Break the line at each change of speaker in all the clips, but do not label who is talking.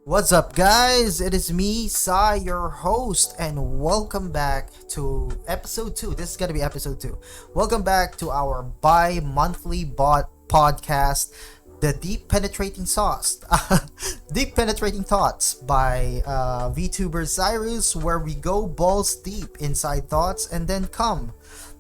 What's up, guys? It is me, Sai, your host, and welcome back to episode 2. This is going to be episode 2. Welcome back to our bi monthly podcast, The Deep Penetrating Sauce. Deep Penetrating Thoughts by VTubers Roose, where we go balls deep inside thoughts and then come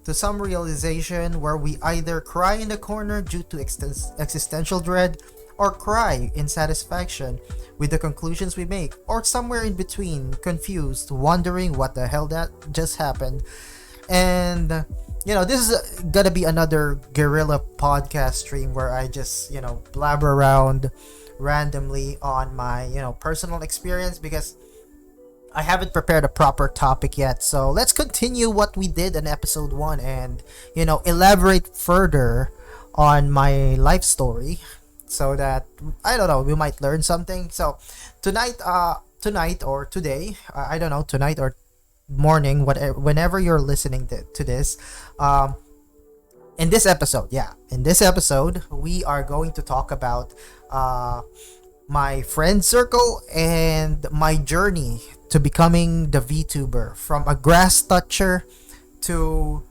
to some realization where we either cry in the corner due to existential dread or cry in satisfaction with the conclusions we make, or somewhere in between, confused, wondering what the hell that just happened. And this is gonna be another guerrilla podcast stream where I just blabber around randomly on my personal experience, because I haven't prepared a proper topic yet. So let's continue what we did in episode 1 and elaborate further on my life story, so that we might learn something. So tonight or today, tonight or morning, whatever, whenever you're listening to this, in this episode we are going to talk about my friend circle and my journey to becoming the VTuber, from a grass toucher to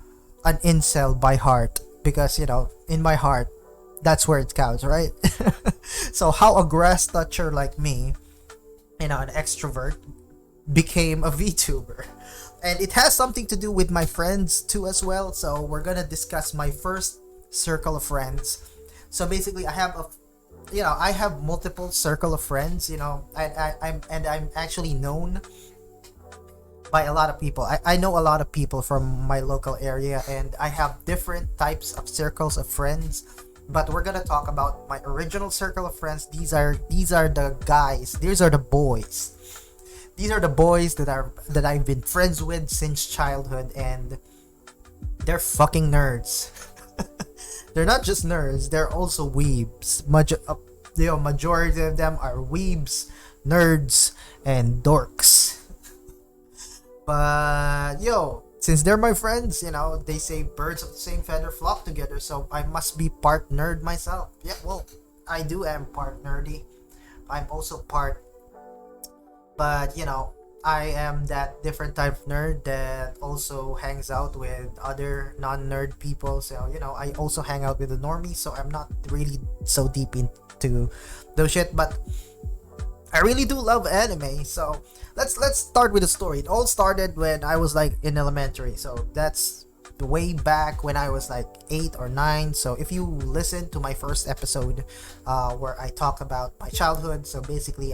an incel by heart, because in my heart, that's where it counts, right? So how a grass toucher like me, an extrovert, became a VTuber. And it has something to do with my friends too as well. So we're gonna discuss my first circle of friends. So basically I have multiple circle of friends, I'm actually known by a lot of people. I know a lot of people from my local area, and I have different types of circles of friends. But we're gonna talk about my original circle of friends. These are the guys. These are the boys. These are the boys that I've been friends with since childhood, and they're fucking nerds. They're not just nerds. They're also weebs. Majority of them are weebs, nerds, and dorks. But since they're my friends, they say birds of the same feather flock together, so I must be part nerd myself. Yeah, well, I am part nerdy. I'm also part, but I am that different type of nerd that also hangs out with other non-nerd people. So, I also hang out with the normies, so I'm not really so deep into those shit, but I really do love anime. So let's start with the story. It all started when I was in elementary. So that's the way back when I was 8 or 9. So if you listen to my first episode, where I talk about my childhood, so basically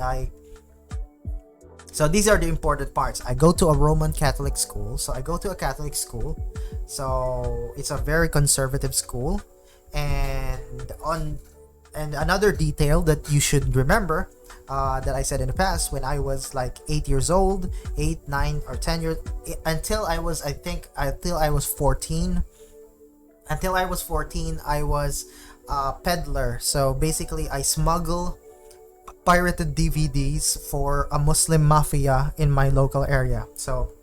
so these are the important parts. I go to a Roman Catholic school. So I go to a Catholic school. So it's a very conservative school. And another detail that you should remember, that I said in the past, when I was 8 years old, 8, 9, or 10 years, until I was 14. Until I was 14, I was a peddler. So basically, I smuggle pirated DVDs for a Muslim mafia in my local area. So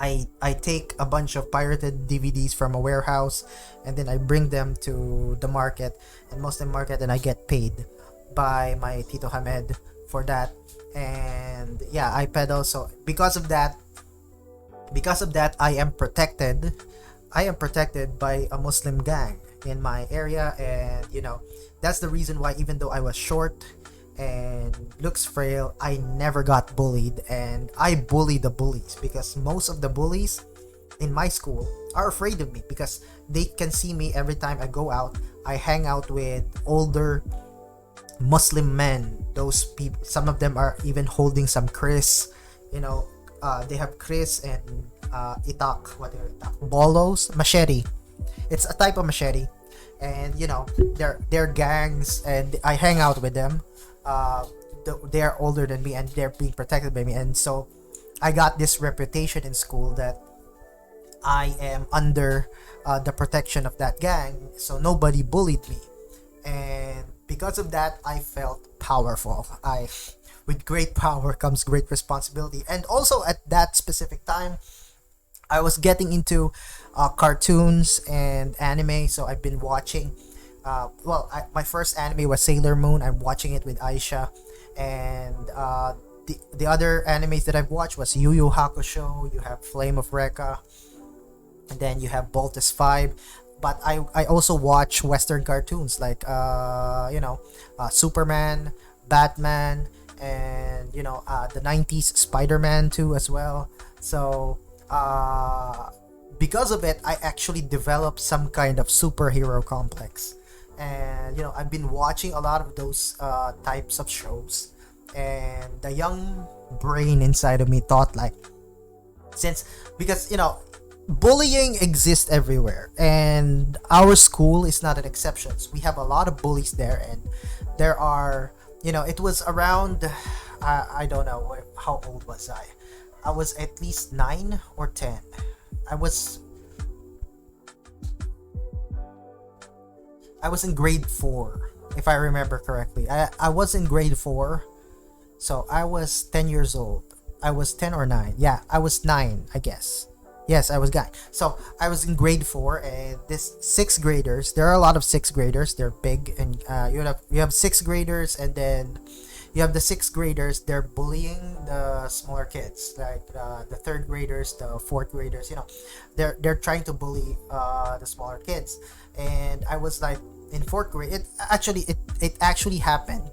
I take a bunch of pirated DVDs from a warehouse, and then I bring them to the market, and Muslim market, and I get paid by my Tito Hamed for that. And yeah, I peddle. So because of that, I am protected by a Muslim gang in my area. And that's the reason why, even though I was short and looks frail, I never got bullied. And I bully the bullies, because most of the bullies in my school are afraid of me, because they can see me every time I go out. I hang out with older Muslim men. Those people, some of them are even holding some kris. They have kris and itak, bolos, machete. It's a type of machete, and they're gangs, and I hang out with them. They're older than me, and they're being protected by me, and so I got this reputation in school that I am under the protection of that gang, so nobody bullied me. And because of that, I felt powerful. With great power comes great responsibility. And also at that specific time, I was getting into cartoons and anime, so I've been watching My first anime was Sailor Moon. I'm watching it with Aisha, and the other animes that I've watched was Yu Yu Hakusho. You have Flame of Recca, and then you have Voltus 5. But I also watch Western cartoons like Superman, Batman, and the 90s Spider-Man too as well. So because of it, I actually developed some kind of superhero complex. And I've been watching a lot of those types of shows, and the young brain inside of me thought like, since because bullying exists everywhere, and our school is not an exception. We have a lot of bullies there, and there are it was around I don't know how old was I was at least 9 or 10. I was I was in grade 4, if I remember correctly. I was in grade 4, so I was 10 years old. I was 10 or 9. Yeah, I was 9, I guess. Yes, I was 9. So I was in grade 4, and this sixth graders. There are a lot of sixth graders. They're big, and you have sixth graders, and then you have the sixth graders. They're bullying the smaller kids, like the third graders, the fourth graders. They're trying to bully the smaller kids, and I was like in fourth grade. It actually happened.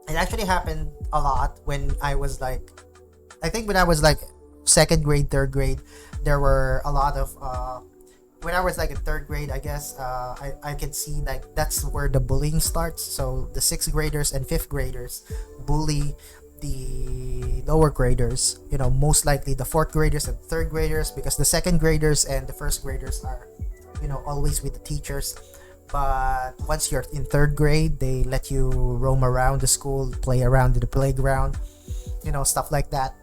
It actually happened a lot when I was like, I think when I was like second grade, third grade, there were a lot of when I was like in third grade, I guess I could see like that's where the bullying starts. So the sixth graders and fifth graders bully the lower graders, most likely the fourth graders and third graders, because the second graders and the first graders are always with the teachers. But once you're in third grade, they let you roam around the school, play around in the playground, stuff like that.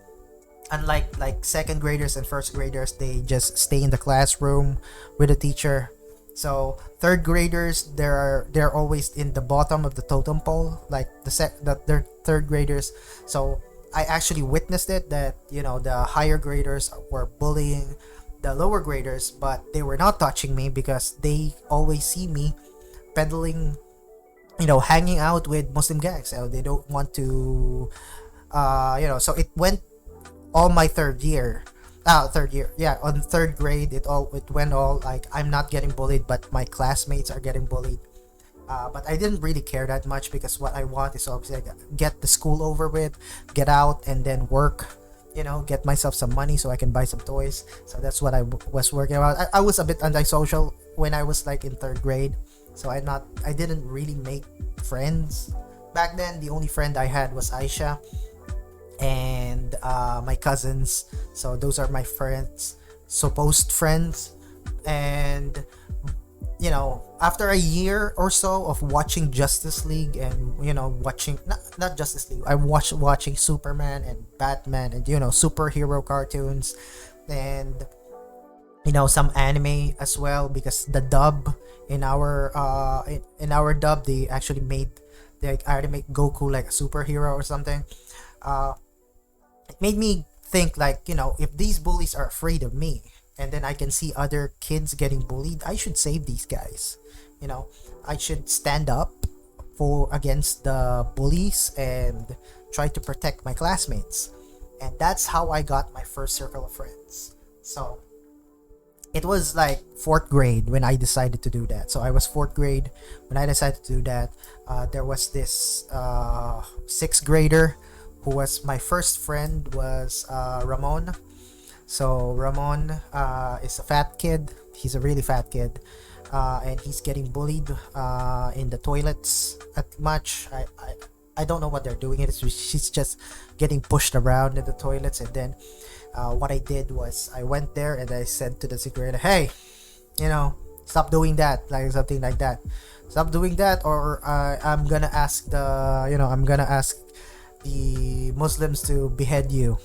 Unlike like second graders and first graders, they just stay in the classroom with the teacher. So third graders, they're always in the bottom of the totem pole, like they're third graders. So I actually witnessed it, that the higher graders were bullying the lower graders, but they were not touching me because they always see me peddling, hanging out with Muslim gangs. So they don't want to, So it went all my third year, yeah, on third grade. It went all like I'm not getting bullied, but my classmates are getting bullied. But I didn't really care that much, because what I want is obviously like, get the school over with, get out, and then work. Get myself some money so I can buy some toys. So that's what I was working on. I was a bit antisocial when I was like in third grade, so I didn't really make friends back then. The only friend I had was Aisha and my cousins. So those are my friends, supposed friends. And after a year or so of watching Justice League and watching not Justice League, I watched watching Superman and Batman and superhero cartoons, and some anime as well, because the dub in our dub, they actually made Goku like a superhero or something. It made me think like, if these bullies are afraid of me, and then I can see other kids getting bullied, I should save these guys. I should stand up against the bullies and try to protect my classmates. And that's how I got my first circle of friends. So it was like fourth grade when I decided to do that. So I was fourth grade when I decided to do that. There was this sixth grader who was my first friend, was Ramon. So Ramon is a fat kid. He's a really fat kid, and he's getting bullied in the toilets at much. I don't know what they're doing. She's just getting pushed around in the toilets. And then what I did was I went there and I said to the security, "Hey, stop doing that," like something like that. Stop doing that, or I'm gonna ask the Muslims to behead you.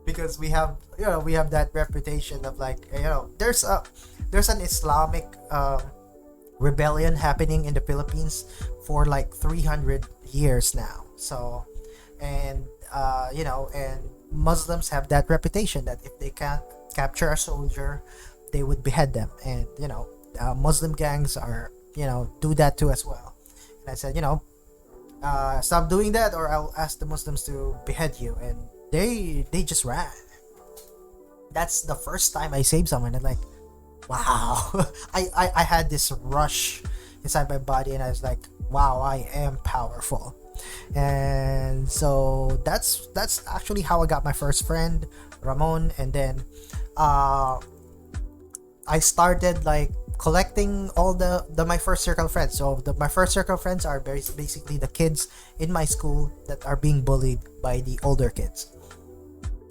Because we have that reputation of like, there's an Islamic rebellion happening in the Philippines for like 300 years now. So and Muslims have that reputation that if they can't capture a soldier, they would behead them. And Muslim gangs are, do that too as well. And I said, stop doing that, or I'll ask the Muslims to behead you. And they just ran. That's the first time I saved someone. And like, wow, I had this rush inside my body, and I was like, wow, I am powerful. And so that's actually how I got my first friend, Ramon. And then I started like collecting all the my first circle of friends. So my first circle of friends are basically the kids in my school that are being bullied by the older kids.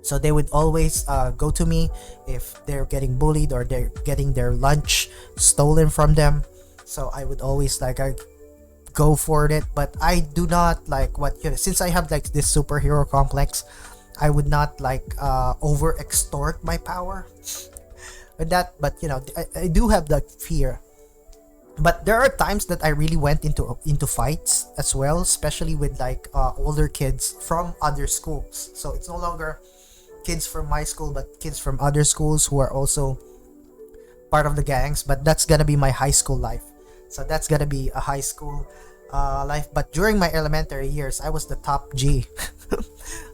So they would always go to me if they're getting bullied or they're getting their lunch stolen from them. So I would always like I go for it, but I do not like since I have like this superhero complex, I would not like over extort my power with that. But I do have that fear. But there are times that I really went into fights as well, especially with like older kids from other schools. So it's no longer kids from my school, but kids from other schools who are also part of the gangs. But that's gonna be my high school life. So that's gonna be a high school life. But during my elementary years, I was the top G.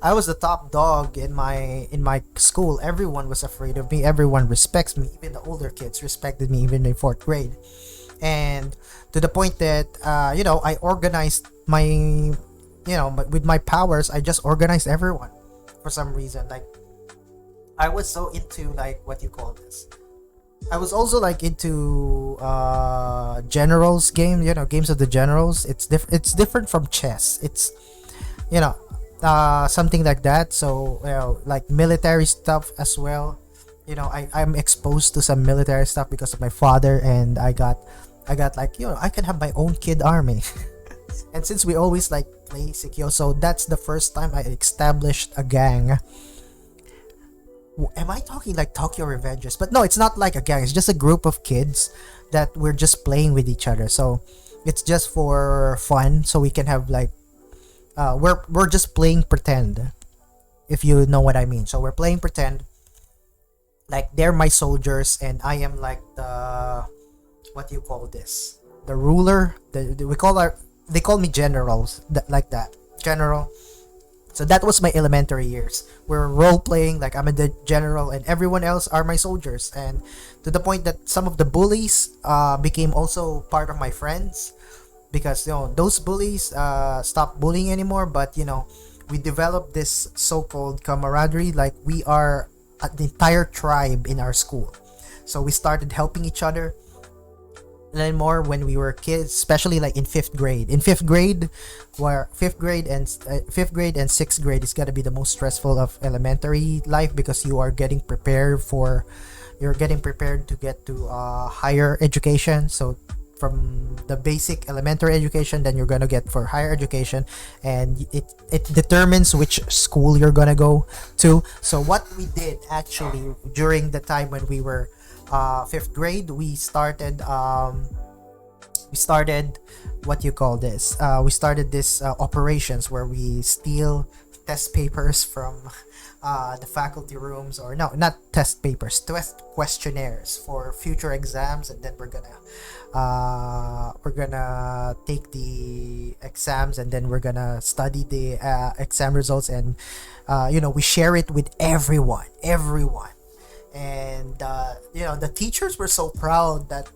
I was the top dog in my school. Everyone was afraid of me. Everyone respects me. Even the older kids respected me, even in fourth grade. And to the point that I organized with my powers, I just organized everyone for some reason. Like I was so into like what you call this. I was also like into generals game, games of the generals. It's different from chess. It's something like that. So like military stuff as well. I'm exposed to some military stuff because of my father, and I got like I can have my own kid army. And since we always like play Sikyo, so that's the first time I established a gang. Am I talking like Tokyo Revengers? But no, it's not like a gang. It's just a group of kids that we're just playing with each other. So it's just for fun. So we can have like we're just playing pretend, if you know what I mean. So we're playing pretend. Like they're my soldiers, and I am like the what do you call this? The ruler. They call me generals. Like that general. So that was my elementary years. We're role playing like I'm the general and everyone else are my soldiers, and to the point that some of the bullies became also part of my friends, because those bullies stopped bullying anymore. But we developed this so-called camaraderie. Like we are the entire tribe in our school, so we started helping each other. And then more when we were kids, especially like in fifth grade. In fifth grade, where fifth grade and sixth grade is gonna be the most stressful of elementary life, because you're getting prepared to get to higher education. So from the basic elementary education, then you're gonna get for higher education, and it determines which school you're gonna go to. So what we did actually during the time when we were fifth grade, we started what you call this we started this operations where we steal test papers from the faculty rooms, or no, not test papers, test questionnaires for future exams. And then we're gonna take the exams, and then we're gonna study the exam results, and we share it with everyone. And the teachers were so proud that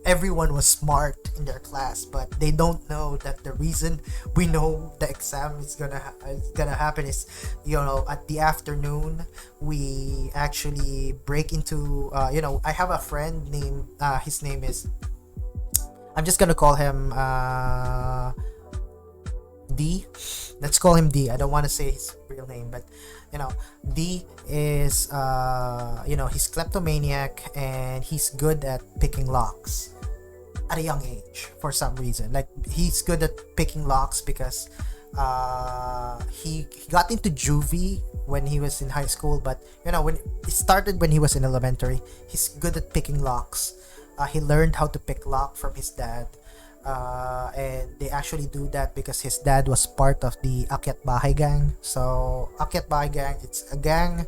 everyone was smart in their class, but they don't know that the reason we know the exam is gonna happen is at the afternoon we actually break into I have a friend named his name is, I'm just gonna call him D. Let's call him D. I don't want to say his real name, but D is he's kleptomaniac, and he's good at picking locks at a young age for some reason. Like he's good at picking locks because he got into juvie when he was in high school, but when it started when he was in elementary, he's good at picking locks. He learned how to pick lock from his dad. And they actually do that because his dad was part of the Akyat Bahay gang. So Akyat Bahay gang, it's a gang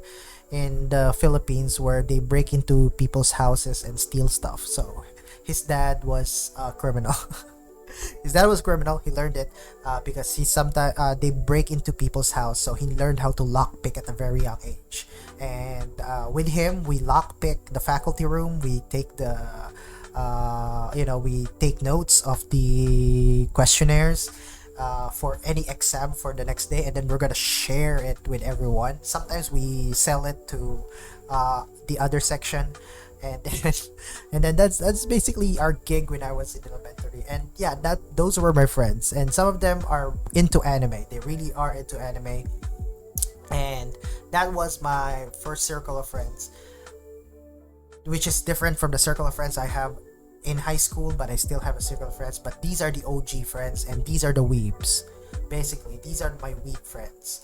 in the Philippines where they break into people's houses and steal stuff. So his dad was a criminal. His dad was criminal. He learned it because he sometimes they break into people's house, so he learned how to lockpick at a very young age. And with him, we lockpick the faculty room. We take we take notes of the questionnaires for any exam for the next day, and then we're gonna share it with everyone. Sometimes we sell it to the other section, and then, and then that's basically our gig when I was in elementary. And yeah, that those were my friends, and some of them are into anime. They really are into anime, and that was my first circle of friends, which is different from the circle of friends I have in high school, but I still have a circle of friends. But these are the OG friends, and these are the weebs. Basically, these are my weeb friends.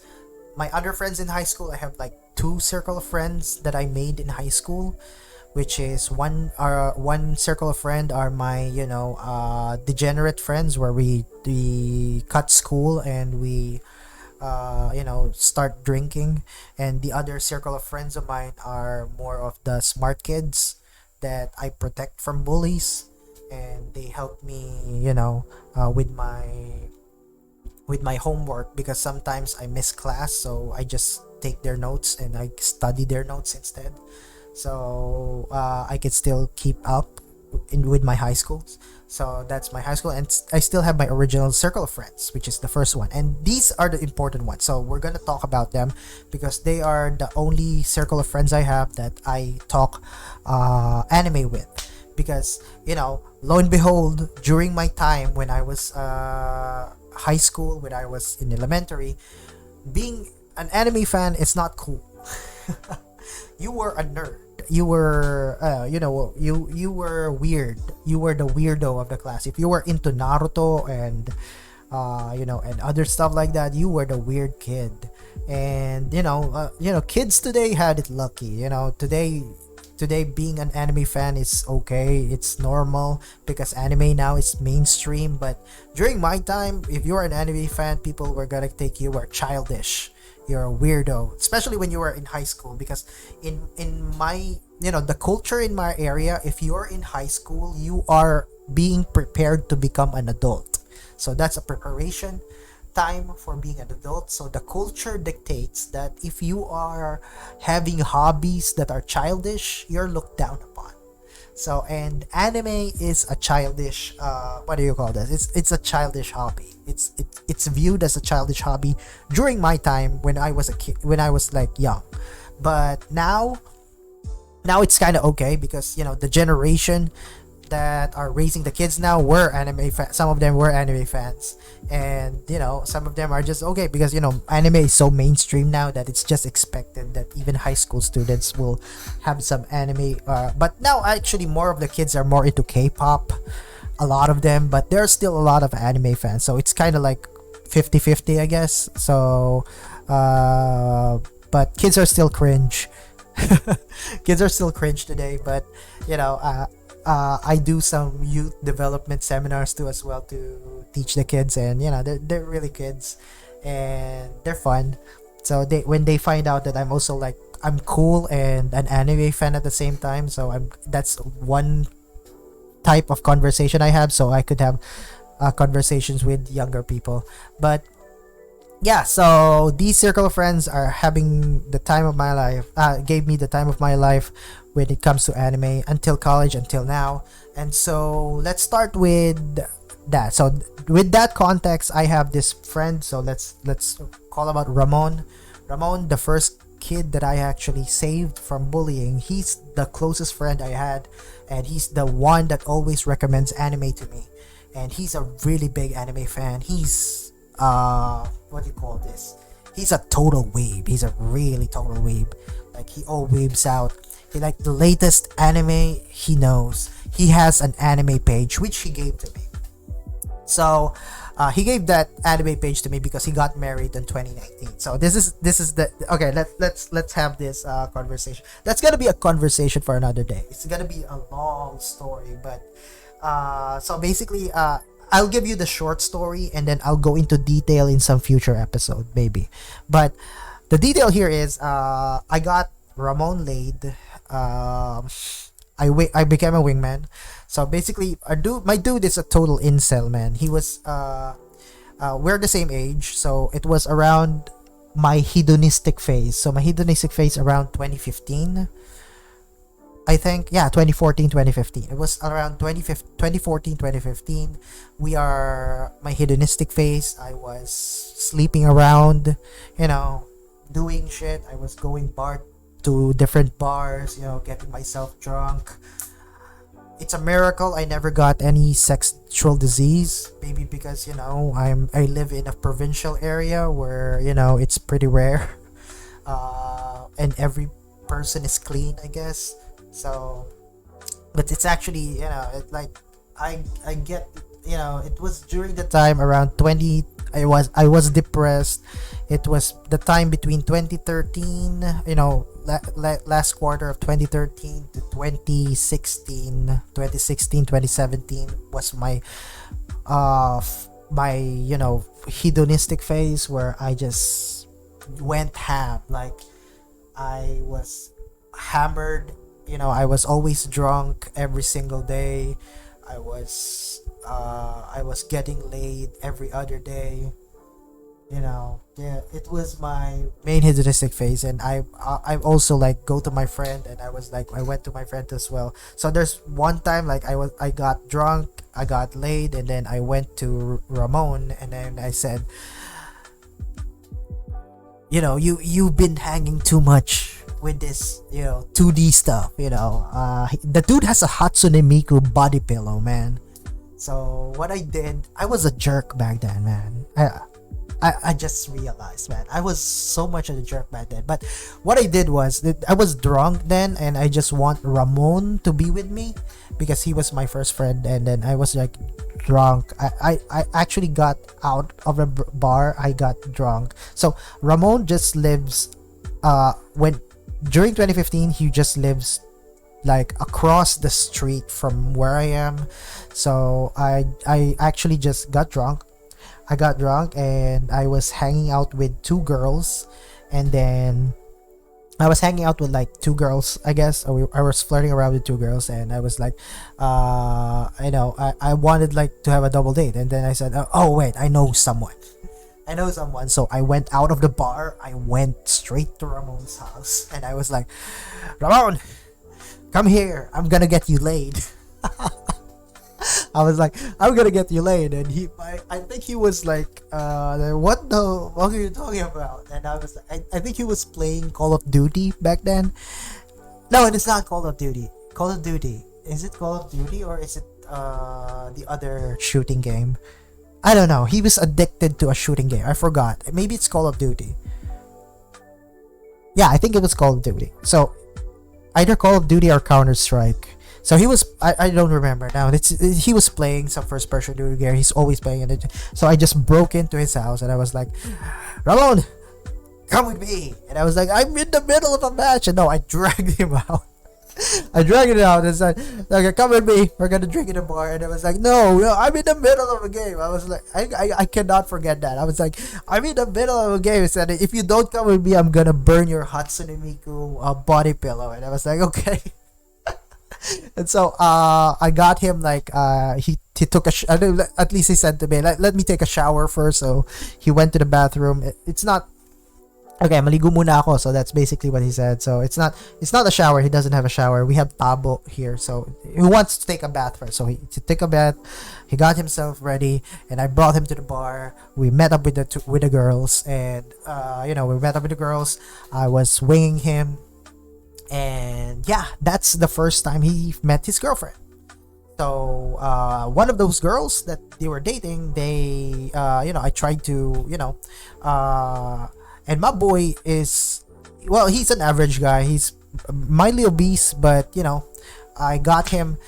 My other friends in high school, I have like two circle of friends that I made in high school, which is one circle of friend are my degenerate friends, where we cut school and we start drinking. And the other circle of friends of mine are more of the smart kids that I protect from bullies, and they help me with my homework, because sometimes I miss class, so I just take their notes and I study their notes instead, so I can still keep up with my high schools. So that's my high school, and I still have my original circle of friends, which is the first one, and these are the important ones. So we're gonna talk about them because they are the only circle of friends I have that I talk anime with. Because lo and behold, during my time when I was high school, when I was in elementary, being an anime fan is not cool. You were a nerd. You were you were weird. You were the weirdo of the class. If you were into Naruto and and other stuff like that, you were the weird kid. And kids today had it lucky. Today being an anime fan is okay. It's normal because anime now is mainstream. But during my time, if you were an anime fan, people were gonna take you were childish. You're a weirdo, especially when you were in high school. Because in my the culture in my area, if you're in high school, you are being prepared to become an adult. So that's a preparation time for being an adult. So the culture dictates that if you are having hobbies that are childish, you're looked down upon. So, and anime is a childish what do you call this? It's a childish hobby. It's viewed as a childish hobby during my time when I was a kid, when I was like young. But now it's kind of okay, because the generation that are raising the kids now were anime fans. Some of them were anime fans, and some of them are just okay, because anime is so mainstream now that it's just expected that even high school students will have some anime. But now actually more of the kids are more into K-pop, a lot of them, but there's still a lot of anime fans, so it's kind of like 50-50, I guess. So but kids are still cringe. Kids are still cringe today, but I do some youth development seminars too as well, to teach the kids, and they're really kids and they're fun. So when they find out that I'm also like, I'm cool and an anime fan at the same time, so that's one type of conversation I have, so I could have conversations with younger people. But yeah, so these circle of friends are having the time of my life, gave me the time of my life when it comes to anime, until college, until now. And so let's start with that. So with that context, I have this friend, so let's call about Ramon. Ramon, the first kid that I actually saved from bullying. He's the closest friend I had, and he's the one that always recommends anime to me. And he's a really big anime fan. He's what do you call this? He's a total weeb. He's a really total weeb. Like, he all weebs out. He like the latest anime he knows. He has an anime page which he gave to me. So he gave that anime page to me because he got married in 2019. So this is the okay. Let's have this conversation. That's gonna be a conversation for another day. It's gonna be a long story, but so basically I'll give you the short story, and then I'll go into detail in some future episode maybe. But the detail here is I got Ramon laid I became a wingman. So basically, my dude is a total incel, man. He was we're the same age, so it was around my hedonistic phase. So my hedonistic phase around 2015. I think, yeah, 2014, 2015. It was around 2014, 2015. We are my hedonistic phase. I was sleeping around, you know, doing shit. I was going to different bars, you know, getting myself drunk. It's a miracle I never got any sexual disease. Maybe because, you know, I live in a provincial area where, you know, it's pretty rare. And every person is clean, I guess. So, but it's actually, you know, it like I get, you know, it was during the time around 20. I was depressed. It was the time between 2013, you know, last quarter of 2013 to 2017 was my you know, hedonistic phase where I just went ham. Like, I was hammered, you know, I was always drunk every single day. I was getting laid every other day, you know. Yeah, it was my main hedonistic phase. And I also like go to my friend, and I went to my friend as well. So there's one time like I got drunk, I got laid, and then I went to Ramon, and then I said, you know, you've been hanging too much with this, you know, 2D stuff, you know. The dude has a Hatsune Miku body pillow, man. So what I did, I was a jerk back then, man. I just realized, man, I was so much of a jerk back then. But what I did was that I was drunk then, and I just want Ramon to be with me because he was my first friend. And then I was like drunk. I actually got out of a bar. I got drunk. So Ramon just lives when during 2015 he just lives like across the street from where I am. So I actually just got drunk. I got drunk and I was hanging out with two girls, and then I was hanging out with like two girls, I guess. I was flirting around with two girls, and I was like, you know, I wanted like to have a double date, and then I said, oh wait, I know someone. So I went out of the bar. I went straight to Ramon's house, and I was like, Ramon, come here. I'm gonna get you laid. I was like, I'm gonna get you laid, and I think he was like, what the fuck are you talking about? And I was like, I think he was playing Call of Duty back then. No, it is not Call of Duty. Call of Duty. Is it Call of Duty, or is it the other shooting game? I don't know. He was addicted to a shooting game. I forgot. Maybe it's Call of Duty. Yeah, I think it was Call of Duty. So either Call of Duty or Counter-Strike. So he was, I don't remember now. He was playing some first person shooting game. He's always playing it. So I just broke into his house, and I was like, Ramon, come with me. And I was like, I'm in the middle of a match. And no, I dragged him out. I dragged him out and said, okay, come with me. We're gonna drink in a bar. And I was like, no, I'm in the middle of a game. I was like, I cannot forget that. I was like, I'm in the middle of a game. I said, if you don't come with me, I'm gonna burn your Hatsune Miku body pillow. And I was like, okay. And so I got him like he took at least he said to me, let me take a shower first. So he went to the bathroom. It's not okay, maligo muna ako. So that's basically what he said. So it's not a shower. He doesn't have a shower. We have tabo here. So he wants to take a bath first. So to take a bath, he got himself ready, and I brought him to the bar. We met up with the girls, and you know, we met up with the girls. I was winging him. And yeah, that's the first time he met his girlfriend. So one of those girls that they were dating, they you know, I tried to, you know, and my boy is, well, he's an average guy. He's mildly obese, but you know, I got him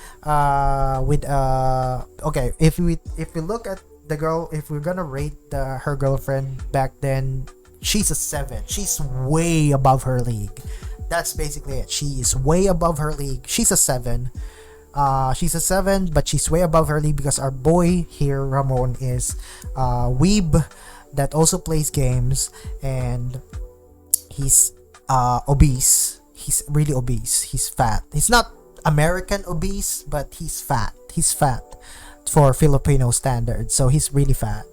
with okay, if we look at the girl, if we're gonna rate her girlfriend back then, she's a 7. She's way above her league. That's basically it. She is way above her league. She's a 7. She's a 7, but she's way above her league because our boy here, Ramon, is weeb that also plays games, and he's obese. He's really obese. He's fat. He's not American obese, but he's fat. He's fat for Filipino standards, so he's really fat,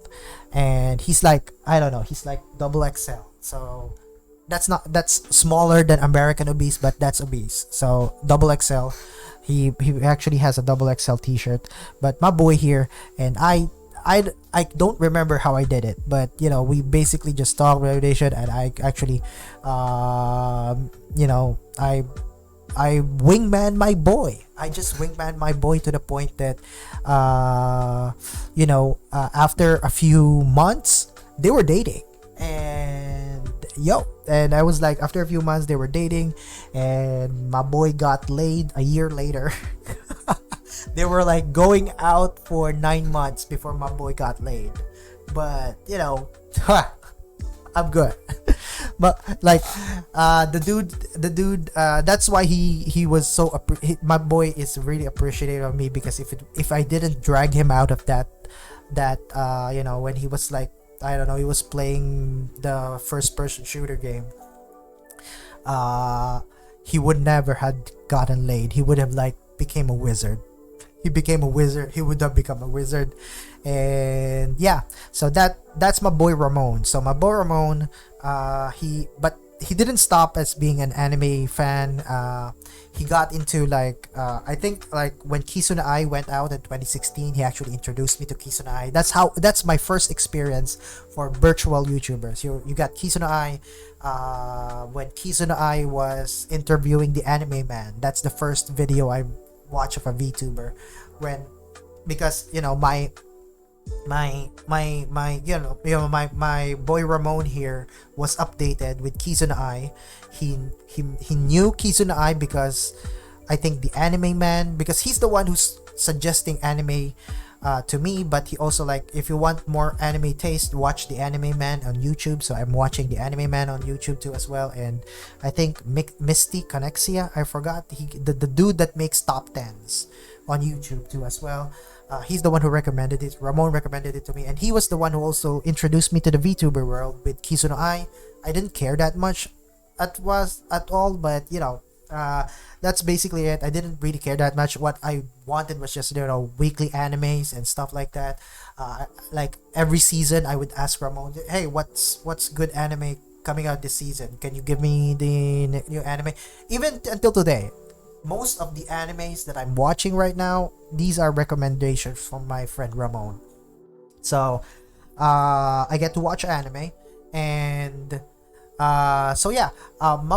and he's like, I don't know, he's like double XL. So that's smaller than American obese, but that's obese. So double XL. He actually has a double XL T-shirt. But my boy here and I don't remember how I did it, but we basically just talked validation, and I actually, I wingman my boy. I just wingman my boy to the point that, after a few months, they were dating. And I was like, after a few months, they were dating, and my boy got laid a year later. They were like going out for 9 months before my boy got laid. But, I'm good. But like the dude that's why he was so my boy is really appreciative of me, because if I didn't drag him out of that when he was like, I don't know, he was playing the first person shooter game, he would never had gotten laid. He would have like became a wizard. He became a wizard. He would have become a wizard. And yeah, so that's my boy Ramon. So my boy Ramon, he didn't stop as being an anime fan. He got into like I think like when Kisuna Ai went out in 2016, he actually introduced me to Kisuna Ai. That's my first experience for virtual YouTubers. You got Kisuna Ai when Kisuna Ai was interviewing the Anime Man. That's the first video I watched of a VTuber, because my boy Ramon here was updated with Kisuna Ai. He knew Kisuna Ai because I think the Anime Man, because he's the one who's suggesting anime to me, but he also like, if you want more anime taste, watch the Anime Man on YouTube. So I'm watching the Anime Man on YouTube too as well. And I think Misty Connexia, I forgot, the dude that makes top 10s on YouTube too as well. He's the one who recommended it. Ramon recommended it to me, and he was the one who also introduced me to the VTuber world with Kisuna Ai. I didn't care that much at all, but that's basically it. I didn't really care that much. What I wanted was just weekly animes and stuff like that. Like every season, I would ask Ramon, "Hey, what's good anime coming out this season? Can you give me the new anime?" Even until today, most of the animes that I'm watching right now, these are recommendations from my friend Ramon. So I get to watch anime, and my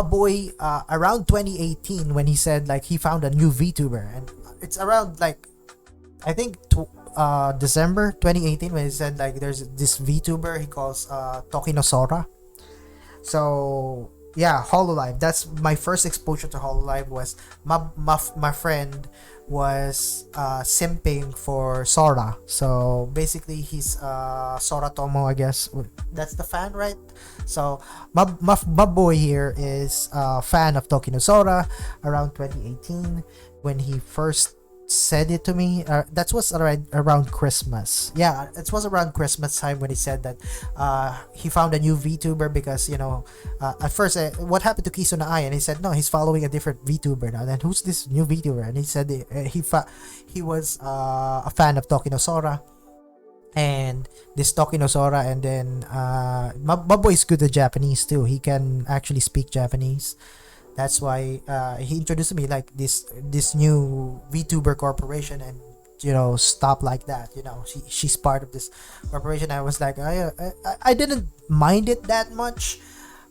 boy around 2018, when he said like he found a new VTuber, and it's around like I think December 2018 when he said like there's this VTuber he calls Tokinosora. So yeah, Hololive. That's my first exposure to Hololive. Was my friend was simping for Sora. So basically he's Sora Tomo, I guess. That's the fan, right? So my boy here is a fan of Tokinosora around 2018 when he first said it to me. That was around Christmas. Yeah, it was around Christmas time when he said that he found a new VTuber because at first what happened to Kisuna Ai, and he said no, he's following a different VTuber now. Then who's this new VTuber? And he said he was a fan of Tokinosora, and this Tokinosora, and then my boy is good at Japanese too. He can actually speak Japanese. That's why he introduced me like this new VTuber corporation, and stuff like that. She's part of this corporation. I was like, I didn't mind it that much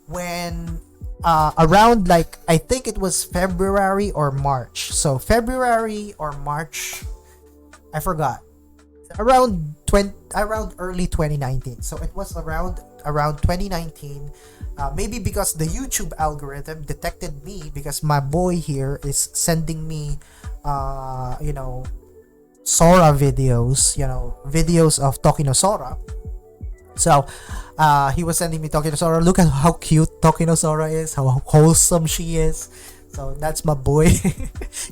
when around like I think it was February or March. So February or March, I forgot. Around early 2019. So it was around 2019. Maybe because the YouTube algorithm detected me, because my boy here is sending me Sora videos, videos of Tokinosora. So he was sending me Tokinosora. Look at how cute Tokinosora is, how wholesome she is. So that's my boy.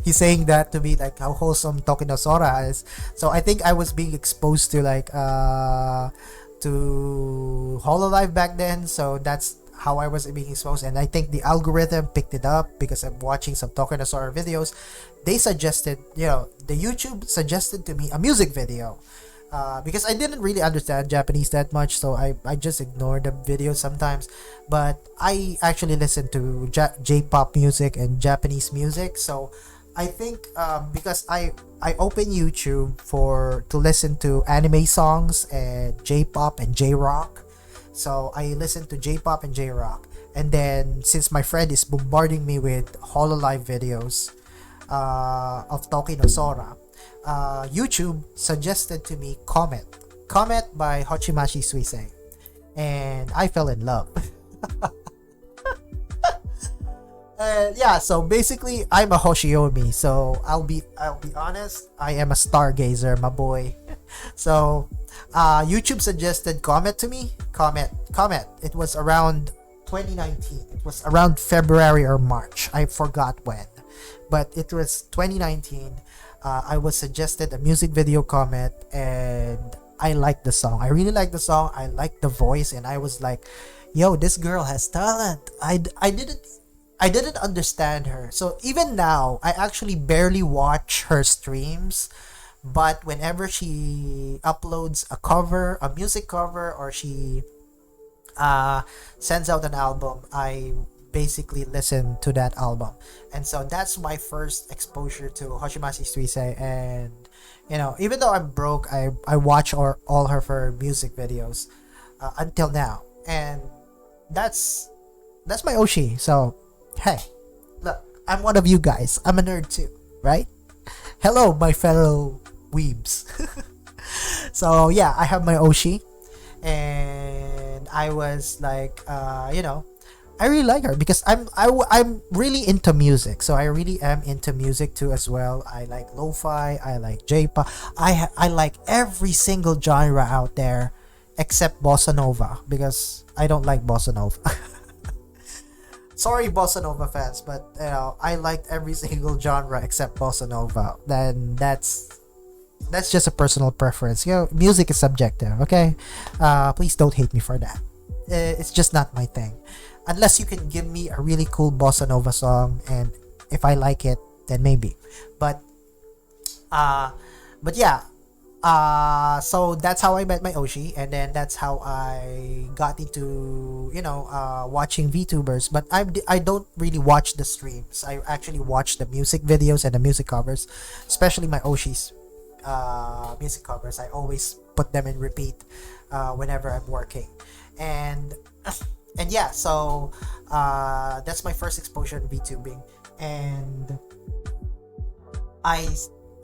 He's saying that to me, like how wholesome Tokinosora is. So I think I was being exposed to like to Hololive back then. So that's how I was being exposed, and I think the algorithm picked it up because I'm watching some Tokunosaur videos. They suggested, the YouTube suggested to me a music video. Because I didn't really understand Japanese that much, so I just ignored the videos sometimes. But I actually listen to J-pop music and Japanese music, so I think because I open YouTube to listen to anime songs and J-pop and J-rock, so I listen to J-pop and J-rock, and then since my friend is bombarding me with Hololive videos of Tokinosora, YouTube suggested to me Comet by Hochimashi Suisei, and I fell in love. Yeah, so basically I'm a Hoshiomi, so I'll be honest, I am a stargazer, my boy. So YouTube suggested Comet to me. Comet. It was around 2019. It was around February or March. I forgot when. But it was 2019. I was suggested a music video, Comet, and I liked the song. I really liked the song. I liked the voice, and I was like, yo, this girl has talent. I didn't understand her. So even now, I actually barely watch her streams, but whenever she uploads a music cover, or she sends out an album, I basically listen to that album. And so that's my first exposure to Hoshimashi Suisei. And even though I'm broke, I watch all her music videos until now. And that's my Oshi. So hey, look, I'm one of you guys. I'm a nerd too, right? Hello, my fellow weebs. So yeah, I have my Oshi, and I was like, I really like her because I'm really into music. So I really am into music too as well. I like lo-fi, I like J-pop. I like every single genre out there except bossa nova, because I don't like bossa nova. Sorry, bossa nova fans, but I liked every single genre except bossa nova. Then that's just a personal preference. Music is subjective. Okay, please don't hate me for that. It's just not my thing. Unless you can give me a really cool bossa nova song, and if I like it, then maybe. But yeah. So that's how I met my Oshi, and then that's how I got into watching VTubers. But I don't really watch the streams. I actually watch the music videos and the music covers, especially my Oshi's music covers. I always put them in repeat whenever I'm working, and yeah. So that's my first exposure to VTubing, and I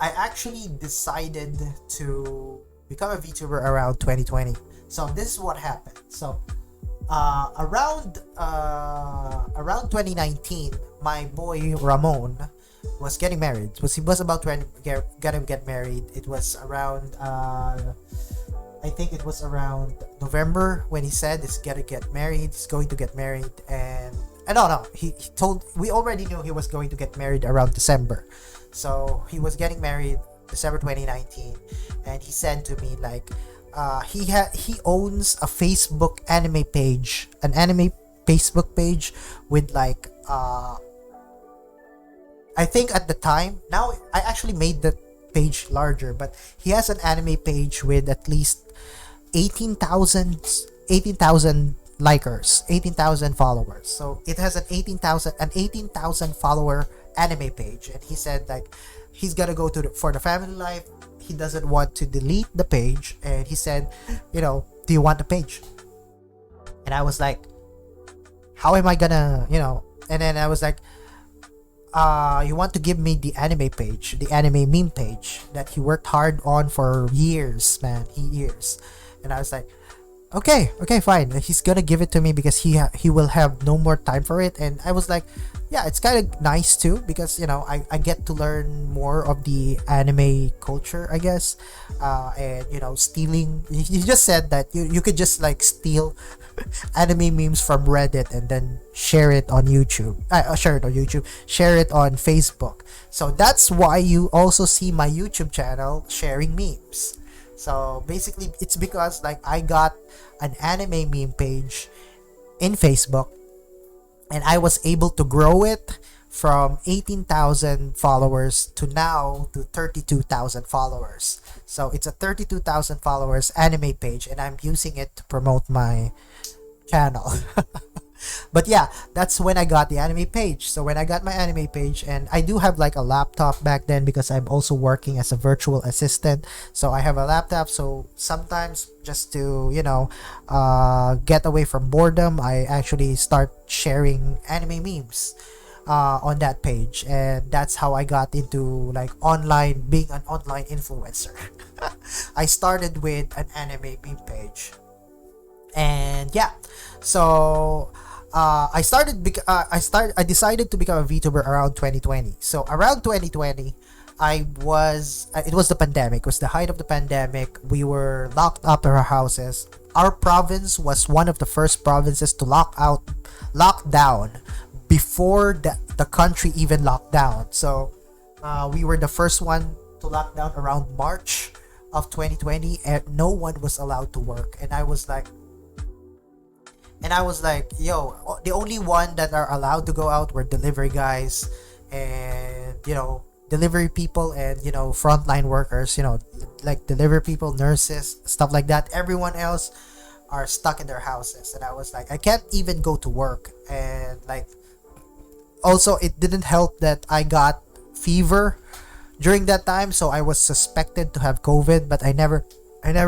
actually decided to become a VTuber around 2020. So this is what happened. So around 2019, my boy Ramon was getting married. He was about to get married. It was around I think it was around November when he said he's gonna get married. He's going to get married, and no, he told, we already knew he was going to get married around December. So he was getting married December 2019, and he said to me like, he owns a Facebook anime page, an anime Facebook page with like I think at the time, now I actually made the page larger, but he has an anime page with at least 18,000 likers, 18,000 followers. So it has an 18,000 follower anime page, and he said like he's gonna go for the family life. He doesn't want to delete the page, and he said, do you want the page? And I was like, how am I gonna, and then I was like, you want to give me the anime page, the anime meme page that he worked hard on for years, man, years. And I was like, okay, fine. He's gonna give it to me because he will have no more time for it. And I was like, yeah, it's kind of nice too, because I get to learn more of the anime culture, I guess. And stealing. You just said that you could just like steal anime memes from Reddit and then share it on YouTube. Share it on Facebook. So that's why you also see my YouTube channel sharing memes. So basically, it's because like I got an anime meme page in Facebook, and I was able to grow it from 18,000 followers to now to 32,000 followers. So it's a 32,000 followers anime page, and I'm using it to promote my channel. But yeah, that's when I got the anime page. So when I got my anime page, and I do have like a laptop back then because I'm also working as a virtual assistant. So I have a laptop. So sometimes just to, get away from boredom, I actually start sharing anime memes on that page, and that's how I got into like being an online influencer. I started with an anime meme page, and yeah, so I decided to become a VTuber around 2020. So around 2020, it was the pandemic. It was the height of the pandemic. We were locked up in our houses. Our province was one of the first provinces to lock down before the country even locked down. So we were the first one to lock down around March of 2020, and no one was allowed to work. And I was like, yo, the only one that are allowed to go out were delivery guys and, delivery people and, frontline workers, like delivery people, nurses, stuff like that. Everyone else are stuck in their houses. And I was like, I can't even go to work. And like, also, it didn't help that I got fever during that time. So I was suspected to have COVID, but I never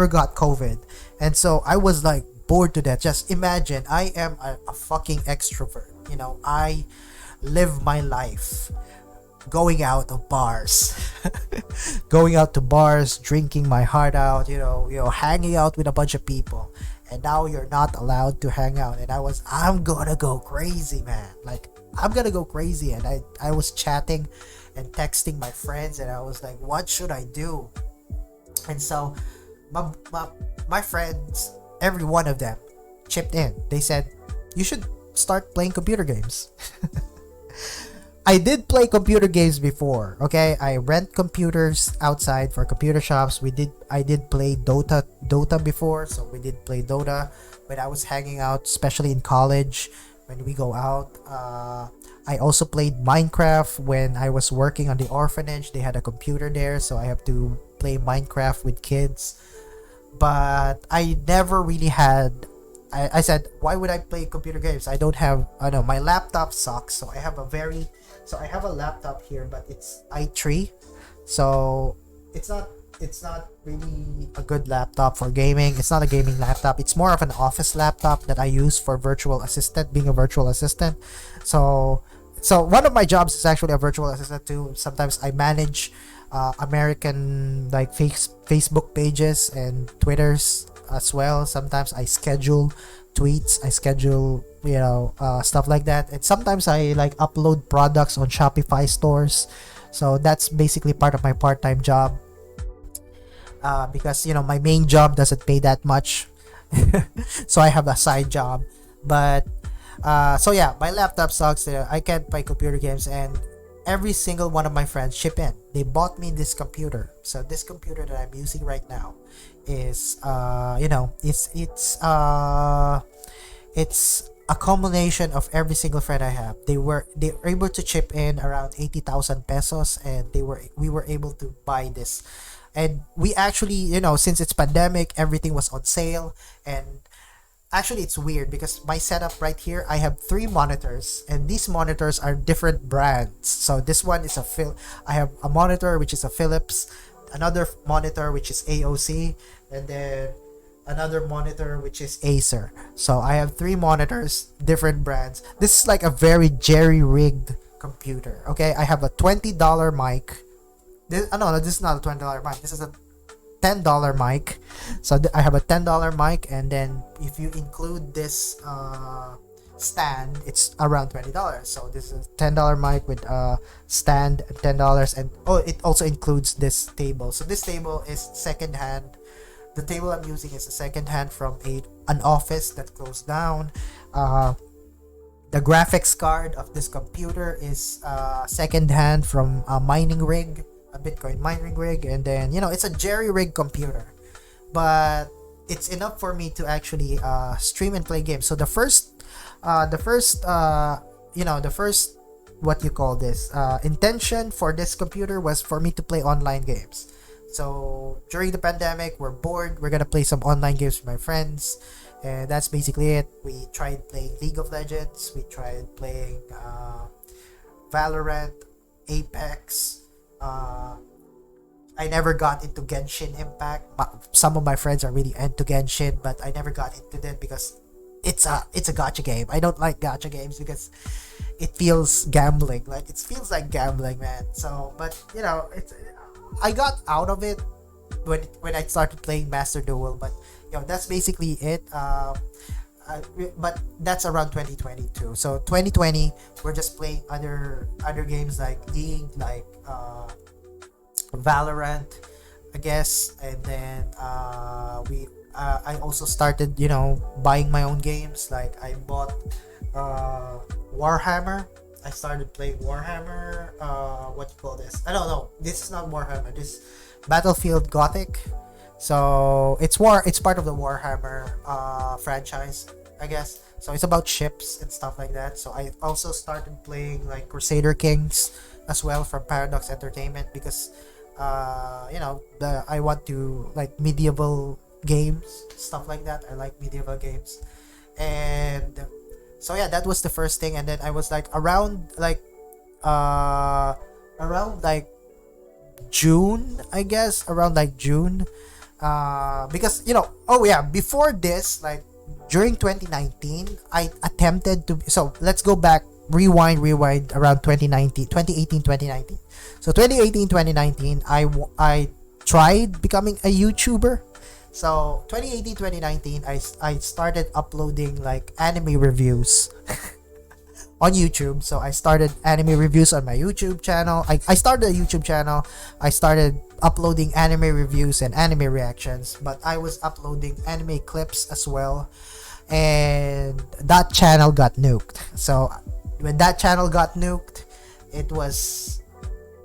got COVID. And so I was like, bored to death. Just imagine, I am a fucking extrovert. I live my life going out of bars, going out to bars, drinking my heart out, hanging out with a bunch of people. And now you're not allowed to hang out. And I'm gonna go crazy, man. Like, I'm gonna go crazy. And I was chatting and texting my friends, and I was like, what should I do? And so my friends, every one of them chipped in. They said, you should start playing computer games. I did play computer games before, okay? I rent computers outside for computer shops. I did play Dota before, so we did play Dota when I was hanging out, especially in college when we go out. I also played Minecraft when I was working on the orphanage. They had a computer there, so I have to play Minecraft with kids. But I never really had. I said, why would I play computer games? I know my laptop sucks. So I have a laptop here, but it's i3, so it's not really a good laptop for gaming. It's not a gaming laptop. It's more of an office laptop that I use for being a virtual assistant. So one of my jobs is actually a virtual assistant too. Sometimes I manage American like Facebook pages and Twitters as well. Sometimes I schedule tweets, I schedule stuff like that, and sometimes I like upload products on Shopify stores. So that's basically part of my part-time job, because my main job doesn't pay that much. So I have a side job. But so yeah, my laptop sucks. I can't play computer games, and every single one of my friends chip in. They bought me this computer. So this computer that I'm using right now is it's a combination of every single friend I have. They were able to chip in around 80,000 pesos, and we were able to buy this. And we actually, since it's pandemic, everything was on sale. And actually, it's weird because my setup right here, I have 3 monitors, and these monitors are different brands. So this one is I have a monitor which is a Philips, another monitor which is AOC, and then another monitor which is Acer. So I have 3 monitors, different brands. This is like a very jerry-rigged computer. Okay, I have a $20 mic. This is not a $20 mic. This is a $10 mic. So I have a $10 mic, and then if you include this stand, it's around $20. So this is a $10 mic with a stand, $10, and it also includes this table. So this table is secondhand. The table I'm using is a secondhand from an office that closed down. The graphics card of this computer is secondhand from a mining rig, a Bitcoin mining rig, and then it's a jerry-rig computer, but it's enough for me to actually stream and play games. So the first the first the first, what you call this, intention for this computer was for me to play online games. So during the pandemic, we're bored, we're gonna play some online games with my friends, and that's basically it. We tried playing League of Legends, we tried playing Valorant, Apex. I never got into Genshin Impact. Some of my friends are really into Genshin, but I never got into them because it's a gacha game. I don't like gacha games because it feels gambling. Like, it feels like gambling, man. So, but it's I got out of it when I started playing Master Duel. But that's basically it. But that's around 2022. So 2020, we're just playing other games like League, like Valorant, I guess, and then I also started buying my own games. Like, I bought Warhammer. I started playing Warhammer. What you call this? I don't know. This is not Warhammer. This Battlefield Gothic. So it's part of the Warhammer franchise, I guess. So it's about ships and stuff like that. So I also started playing like Crusader Kings as well from Paradox Entertainment, because I want to like medieval games, stuff like that. I like medieval games. And so yeah, that was the first thing. And then I was like around like June, I guess, around like June, because oh yeah, before this, like during 2019, I attempted to, so let's go back, rewind around 2018 2019. So 2018 2019, I tried becoming a YouTuber. So 2018 2019, I started uploading like anime reviews on YouTube. So I started anime reviews on my YouTube channel. I started a YouTube channel. I started uploading anime reviews and anime reactions, but I was uploading anime clips as well. And that channel got nuked. So when that channel got nuked, it was,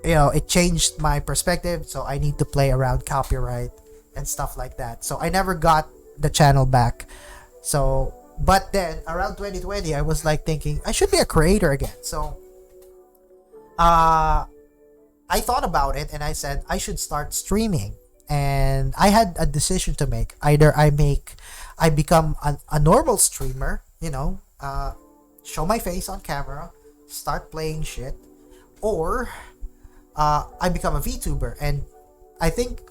it changed my perspective. So I need to play around copyright and stuff like that. So I never got the channel back. So, but then around 2020, I was like thinking I should be a creator again. So I thought about it and I said I should start streaming. And I had a decision to make. Either I become a normal streamer, show my face on camera, start playing shit, or I become a VTuber. And I think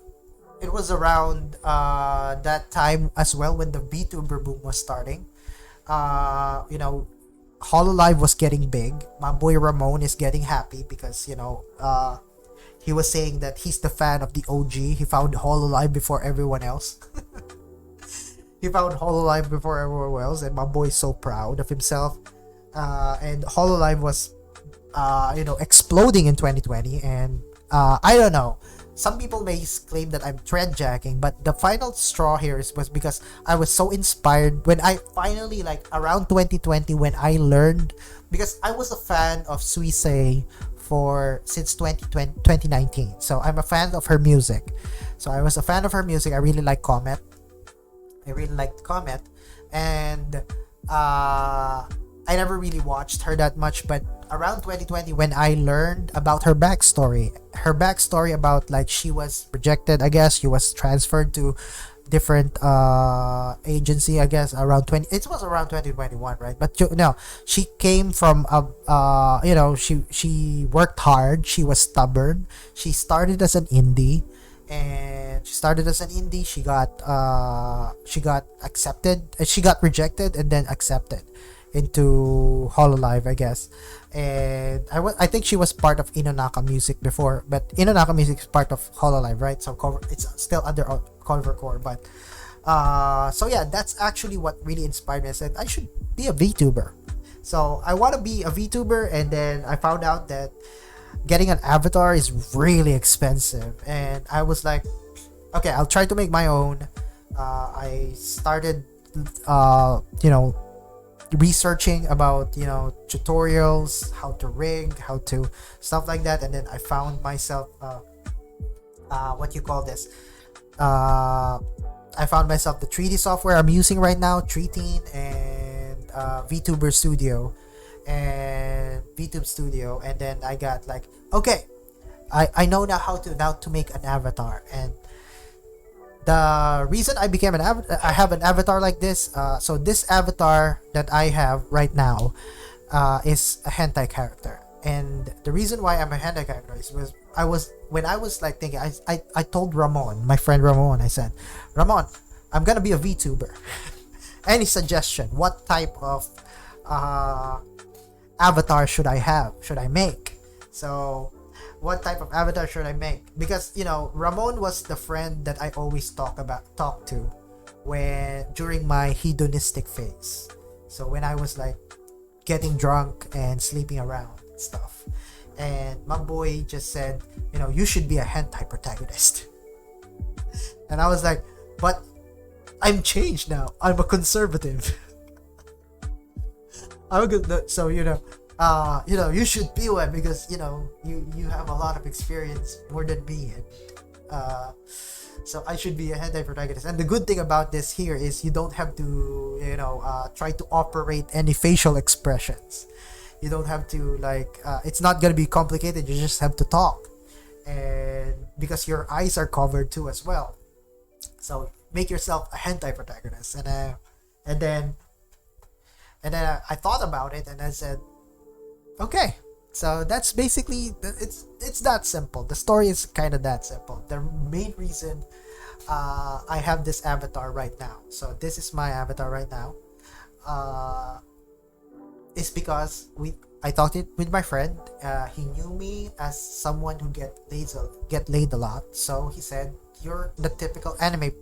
it was around that time as well when the VTuber boom was starting. Hololive was getting big. My boy Ramon is getting happy because he was saying that he's the fan of the OG. He found Hololive before everyone else. He found Hololive before everyone else, and my boy is so proud of himself. And Hololive was exploding in 2020, and I don't know. Some people may claim that I'm trend jacking, but the final straw here was because I was so inspired when I finally, like around 2020, when I learned, because I was a fan of Suisei since 2019. So I'm a fan of her music. So I was a fan of her music. I really like Comet. I really liked Comet. And I never really watched her that much, but around 2020 when I learned about her backstory about like she was rejected, I guess she was transferred to different agency, I guess around 2021, right? But no, she came from she worked hard, she was stubborn, she started as an indie, she got accepted, she got rejected and then accepted into Hololive, I guess. And I think she was part of Inonaka Music before, but Inonaka Music is part of Hololive, right? So it's still under Cover Core, but so yeah, that's actually what really inspired me. I said I should be a VTuber. So I want to be a VTuber, and then I found out that getting an avatar is really expensive, and I was like, okay, I'll try to make my own. I started researching about tutorials, how to rig, how to stuff like that, and then I found myself I found myself the 3D software I'm using right now, 3D, and VTuber Studio and VTube Studio, and then I got like, okay, I know now to make an avatar. And the reason I became I have an avatar like this. So this avatar that I have right now is a hentai character. And the reason why I'm a hentai character is because when I was like thinking, I told Ramon, my friend Ramon, I said, Ramon, I'm gonna be a VTuber. Any suggestion? What type of avatar should I make? So what type of avatar should I make? Because Ramon was the friend that I always talk to during my hedonistic phase. So when I was like getting drunk and sleeping around and stuff, and my boy just said, you should be a hentai protagonist. And I was like, but I'm changed now. I'm a conservative. I'm a good. So you should be one because you have a lot of experience more than me, and so I should be a hentai protagonist. And the good thing about this here is you don't have to try to operate any facial expressions. You don't have to it's not gonna be complicated. You just have to talk, and because your eyes are covered too as well, so make yourself a hentai protagonist. And then I thought about it and I said, okay, so that's basically it's that simple. The story is kind of that simple. The main reason I have this avatar right now, so this is my avatar right now, is because I talked it with my friend. He knew me as someone who get laid a lot, so he said, you're the typical anime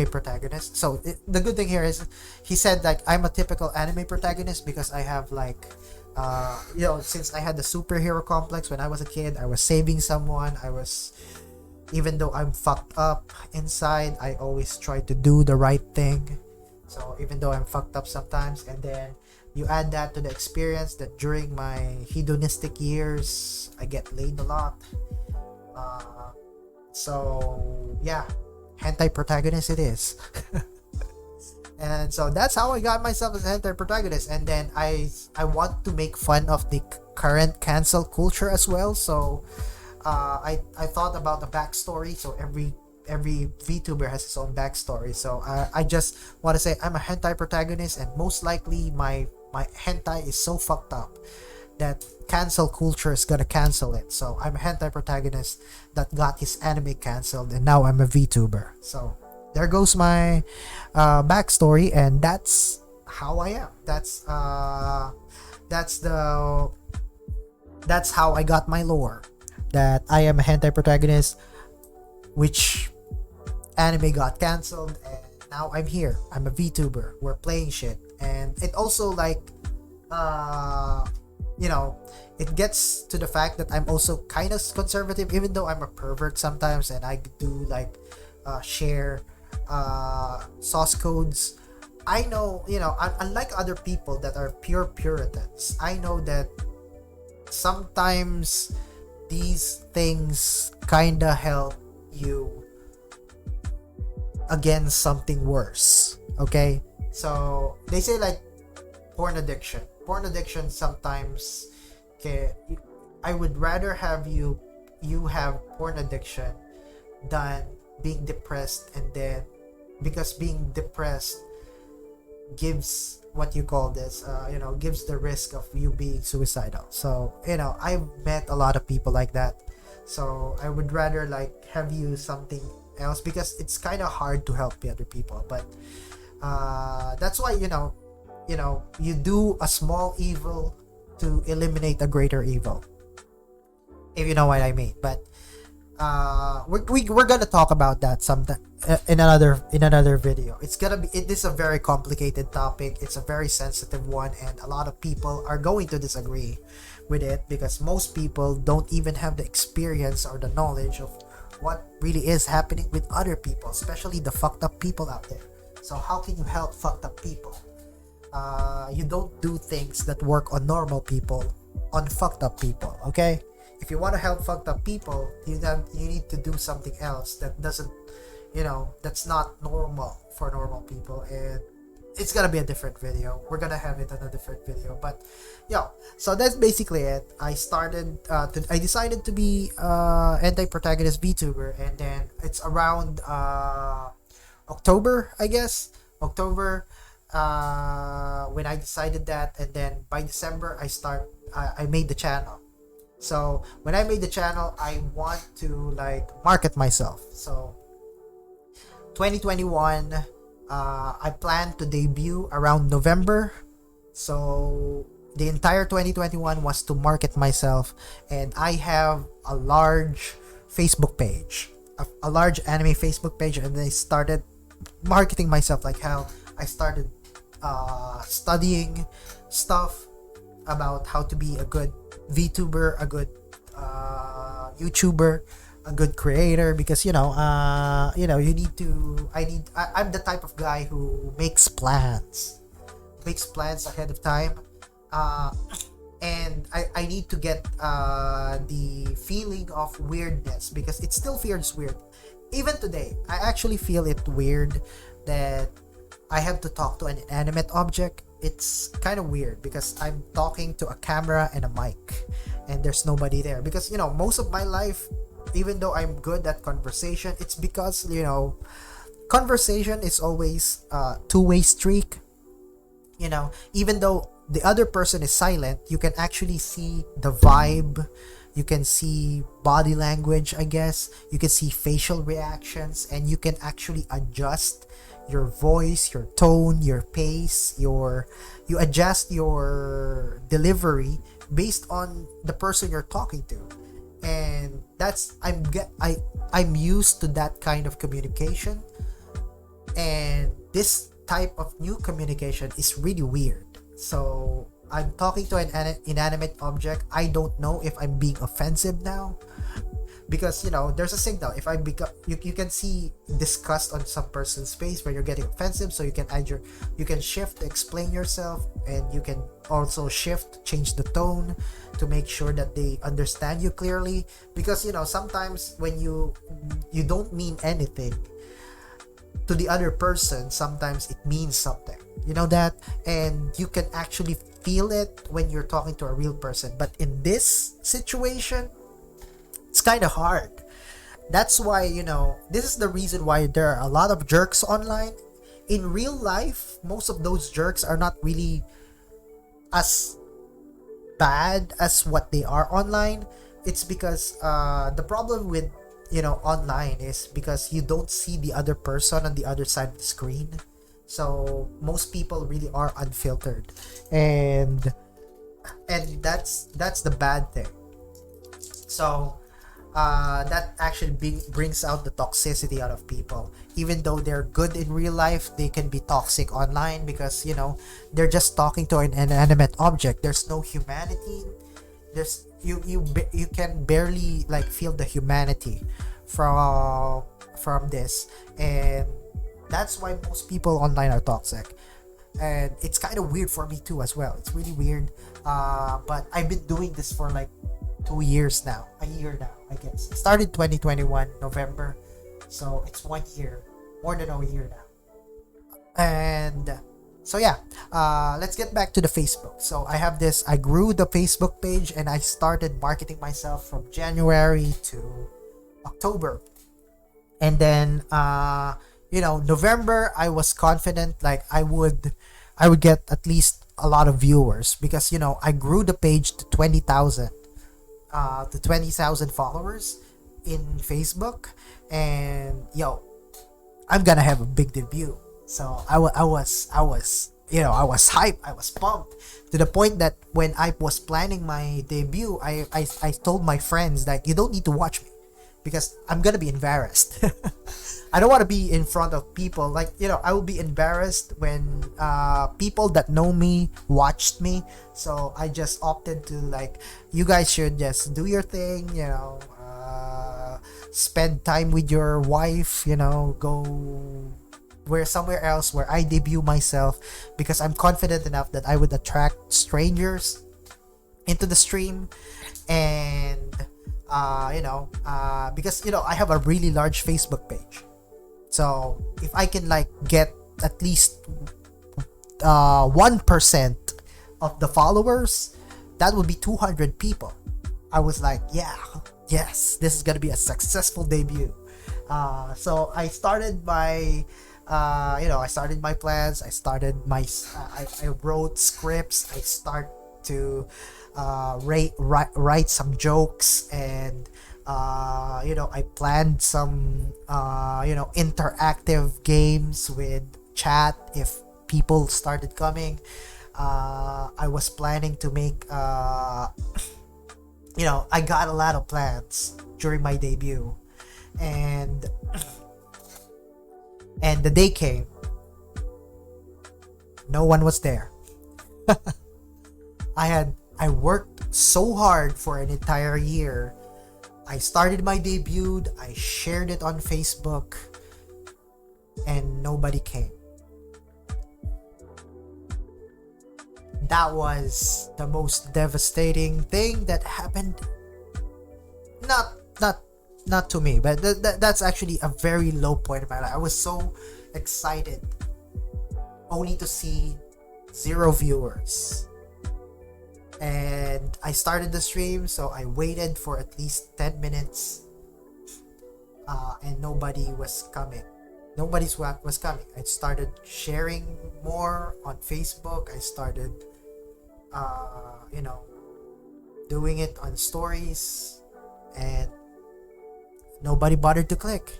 protagonist. So the good thing here is he said like I'm a typical anime protagonist because I have since I had the superhero complex when I was a kid. I was saving someone. Even though I'm fucked up inside, I always try to do the right thing. So even though I'm fucked up sometimes, and then you add that to the experience that during my hedonistic years I get laid a lot. So yeah, hentai protagonist it is. And so that's how I got myself as a hentai protagonist. And then I want to make fun of the current cancel culture as well. So I thought about the backstory. So every VTuber has his own backstory. So I just want to say I'm a hentai protagonist, and most likely my hentai is so fucked up that cancel culture is gonna cancel it. So I'm a hentai protagonist that got his anime canceled, and now I'm a VTuber. So there goes my backstory, and that's how I am. That's how I got my lore. That I am a hentai protagonist, which anime got canceled, and now I'm here. I'm a VTuber. We're playing shit, and it also it gets to the fact that I'm also kind of conservative, even though I'm a pervert sometimes, and I do share source codes. I know, unlike other people that are pure Puritans, I know that sometimes these things kinda help you against something worse. Okay? So they say porn addiction sometimes, okay, I would rather have you have porn addiction than being depressed, and then because being depressed gives what you call this gives the risk of you being suicidal. So I've met a lot of people like that, so I would rather have you something else, because it's kind of hard to help the other people. But that's why you do a small evil to eliminate a greater evil, if you know what I mean. But we're gonna talk about that sometime in another video. It is a very complicated topic. It's a very sensitive one, and a lot of people are going to disagree with it, because most people don't even have the experience or the knowledge of what really is happening with other people, especially the fucked up people out there. So how can you help fucked up people? You don't do things that work on normal people on fucked up people. Okay, if you want to help fucked up people, you need to do something else that doesn't that's not normal for normal people. And it's gonna be a different video. We're gonna have it on a different video. But yo, so that's basically it. I decided to be anti-protagonist VTuber, and then it's around October, I guess. October, when I decided that, and then by December I made the channel. So when I made the channel, I want to like market myself. So 2021, I plan to debut around November. So the entire 2021 was to market myself, and I have a large Facebook page, a large anime Facebook page, and I started marketing myself, like how I started studying stuff about how to be a good VTuber, a good YouTuber, a good creator, because you need to. I'm the type of guy who makes plans ahead of time, and I need to get the feeling of weirdness, because it still feels weird. Even today, I actually feel it weird that I have to talk to an inanimate object. It's kind of weird because I'm talking to a camera and a mic, and there's nobody there. Because most of my life, even though I'm good at conversation, it's because conversation is always a two-way streak. Even though the other person is silent, you can actually see the vibe. You can see body language, I guess. You can see facial reactions, and you can actually adjust your voice, your tone, your pace, you adjust your delivery based on the person you're talking to. And I'm used to that kind of communication. And this type of new communication is really weird. So I'm talking to an inanimate object. I don't know if I'm being offensive now, because there's a signal. If I become, you can see disgust on some person's face when you're getting offensive. So you can shift to explain yourself, and you can also change the tone to make sure that they understand you clearly. Because sometimes when you don't mean anything to the other person, sometimes it means something. That, and you can actually feel it when you're talking to a real person. But in this situation, it's kind of hard. That's why this is the reason why there are a lot of jerks online. In real life, most of those jerks are not really as bad as what they are online. It's because the problem with online is because you don't see the other person on the other side of the screen. So most people really are unfiltered, and that's the bad thing. So that actually brings out the toxicity out of people. Even though they're good in real life, they can be toxic online, because they're just talking to an inanimate object. There's no humanity. You can barely like feel the humanity from this, and that's why most people online are toxic. And it's kind of weird for me too as well. It's really weird, but I've been doing this for like 2 years now, a year now, I guess. It started 2021 November, so it's 1 year, more than a year now. And so yeah, let's get back to the Facebook. So I grew the Facebook page, and I started marketing myself from January to October. And then November, I was confident like I would get at least a lot of viewers, because I grew the page to 20,000 followers in Facebook. And I'm gonna have a big debut. So I was hyped, I was pumped, to the point that when I was planning my debut, I told my friends that you don't need to watch me, because I'm gonna be embarrassed. I don't want to be in front of people. Like, I will be embarrassed when people that know me watched me. So I just opted to like, you guys should just do your thing, spend time with your wife, go somewhere else where I debut myself, because I'm confident enough that I would attract strangers into the stream. And because I have a really large Facebook page. So if I can like get at least 1% of the followers, that would be 200 people. I was like, yeah, yes, this is gonna be a successful debut. So I started my I started my plans. I started I wrote scripts. I start to write some jokes, and I planned some interactive games with chat if people started coming. I was planning to make I got a lot of plans during my debut, and the day came. No one was there. I worked so hard for an entire year. I started my debut, I shared it on Facebook, and nobody came. That was the most devastating thing that happened. Not to me, but that's actually a very low point in my life. I was so excited only to see 0 viewers. And I started the stream, so I waited for at least 10 minutes, and nobody was coming. Was coming. I started sharing more on Facebook. I started doing it on stories, and nobody bothered to click.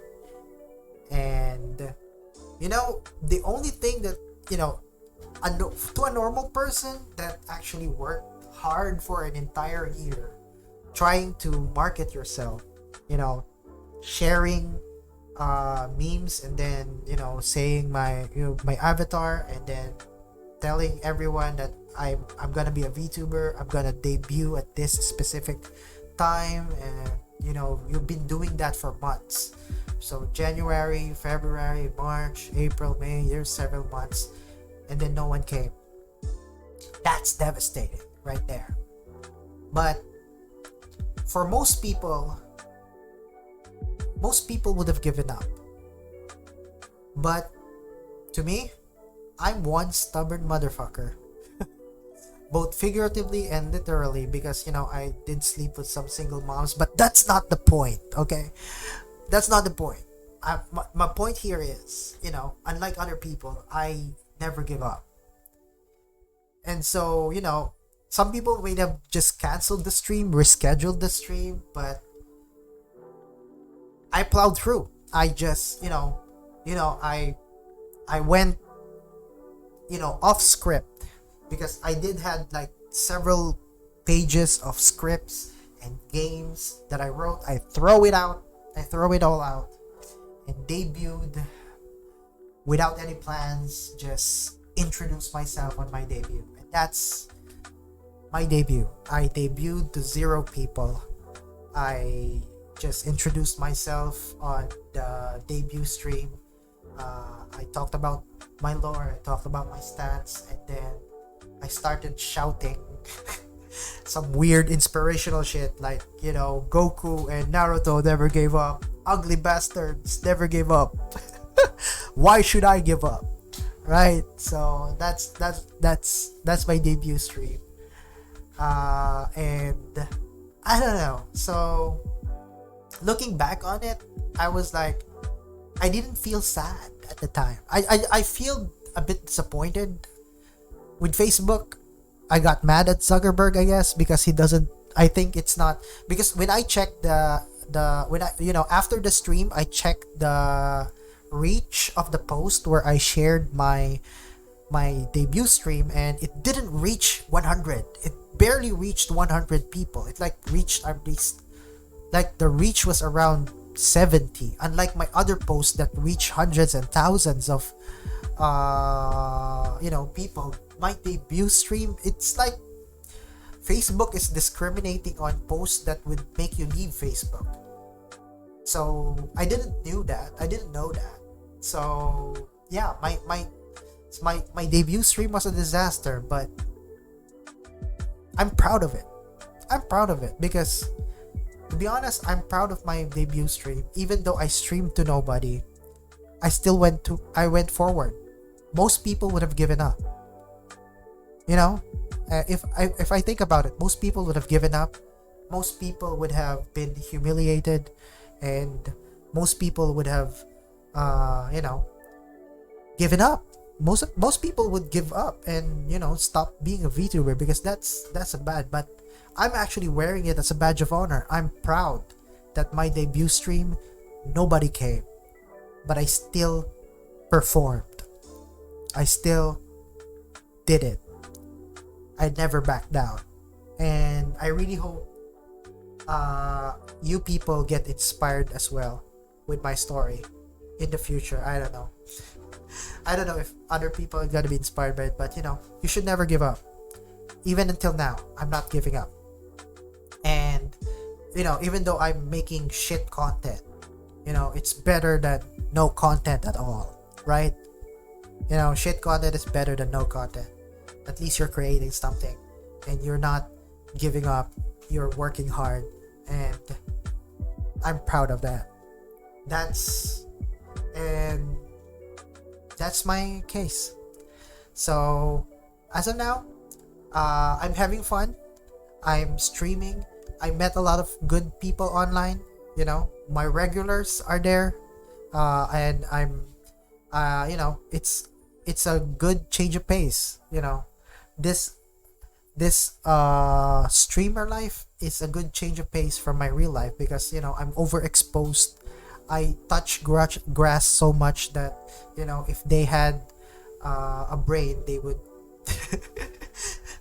And the only thing that to a normal person that actually worked hard for an entire year trying to market yourself, sharing memes, and then saying my avatar, and then telling everyone that I'm gonna be a VTuber, I'm gonna debut at this specific time, and you've been doing that for months. So January, February, March, April, May, there's several months, and then no one came. That's devastating right there. But for most people would have given up. But to me, I'm one stubborn motherfucker. Both figuratively and literally, because I did sleep with some single moms, but that's not the point, okay? That's not the point. My point here is, unlike other people, I never give up. And so, some people may have just canceled the stream, rescheduled the stream, but I plowed through. I just, I went, off script, because I did had like several pages of scripts and games that I wrote. I throw it all out, and debuted without any plans. Just introduce myself on my debut, and that's my debut. I debuted to 0 people. I just introduced myself on the debut stream. I talked about my lore, I talked about my stats, and then I started shouting some weird inspirational shit like, Goku and Naruto never gave up. Ugly bastards never gave up. Why should I give up? Right? So that's my debut stream. And I don't know. So looking back on it, I was like, I didn't feel sad at the time. I feel a bit disappointed with Facebook. I got mad at Zuckerberg, I guess, because he doesn't. I think it's not, because when I checked after the stream, I checked the reach of the post where I shared my debut stream, and it didn't reach 100. It barely reached 100 people. It reached at least, the reach was around 70, unlike my other posts that reach hundreds and thousands of people. My debut stream, it's like Facebook is discriminating on posts that would make you leave Facebook. So I didn't know that. So yeah, my debut stream was a disaster, but I'm proud of it because, to be honest, I'm proud of my debut stream. Even though I streamed to nobody, I went forward. Most people would have given up. You know, if I think about it, most people would have given up. Most people would have been humiliated, and most people would have, you know, given up. Most people would give up and stop being a VTuber because that's a bad. But I'm actually wearing it as a badge of honor. I'm proud that my debut stream, nobody came, but I still performed. I still did it. I never backed down, and I really hope you people get inspired as well with my story in the future. I don't know. I don't know if other people are gonna be inspired by it, but you should never give up. Even until now, I'm not giving up. And even though I'm making shit content, it's better than no content at all, right? Shit content is better than no content. At least you're creating something, and you're not giving up. You're working hard, and I'm proud of that. That's my case. So as of now, I'm having fun. I'm streaming. I met a lot of good people online. My regulars are there, and I'm, it's a good change of pace. This streamer life is a good change of pace from my real life because I'm overexposed. I touch grass so much that if they had a brain, they would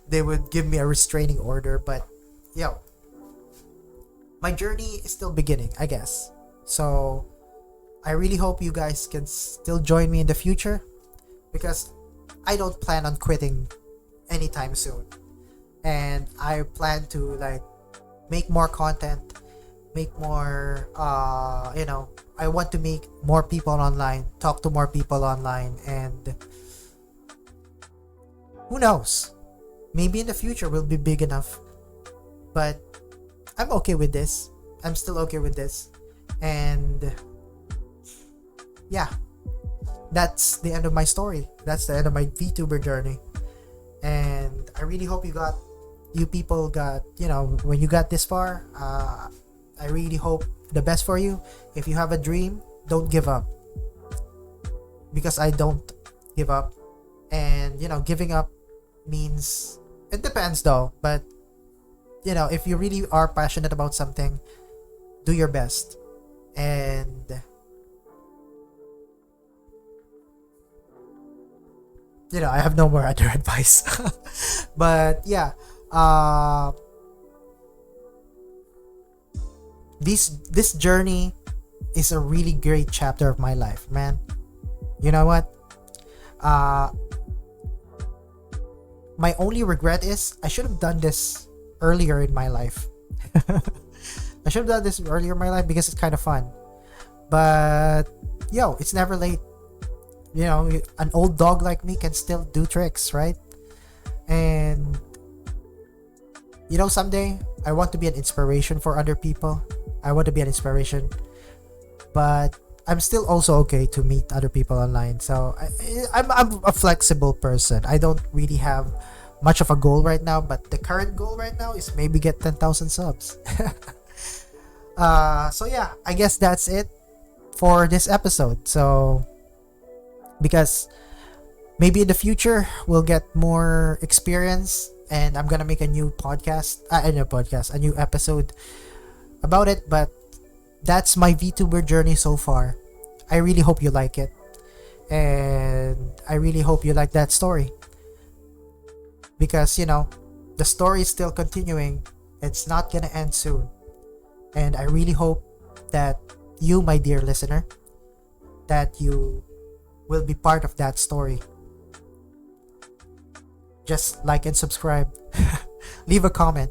they would give me a restraining order. But my journey is still beginning, I guess. So I really hope you guys can still join me in the future, because I don't plan on quitting anytime soon, and I plan to make more content, make more I want to make more people online, talk to more people online, and who knows, maybe in the future we'll be big enough. But I'm okay with this. I'm still okay with this. And yeah, that's the end of my story. That's the end of my VTuber journey. And I really hope you people got, when you got this far, I really hope the best for you. If you have a dream, don't give up, because I don't give up. And giving up means, it depends though, but if you really are passionate about something, do your best. And I have no more other advice. But yeah, this journey is a really great chapter of my life, man. You know what? My only regret is I should have done this earlier in my life. I should have done this earlier in my life because it's kind of fun. But it's never late. An old dog like me can still do tricks, right? And someday I want to be an inspiration for other people. I want to be an inspiration, but I'm still also okay to meet other people online. So I'm a flexible person. I don't really have much of a goal right now, but the current goal right now is maybe get 10,000 subs. So yeah, I guess that's it for this episode. So because maybe in the future we'll get more experience, and I'm gonna make a new a new episode about it. But that's my VTuber journey so far. I really hope you like it, and I really hope you like that story, because the story is still continuing. It's not gonna end soon, and I really hope that you, my dear listener, that you will be part of that story. Just like and subscribe, leave a comment,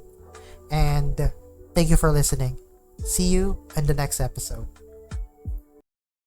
and thank you for listening. See you in the next episode.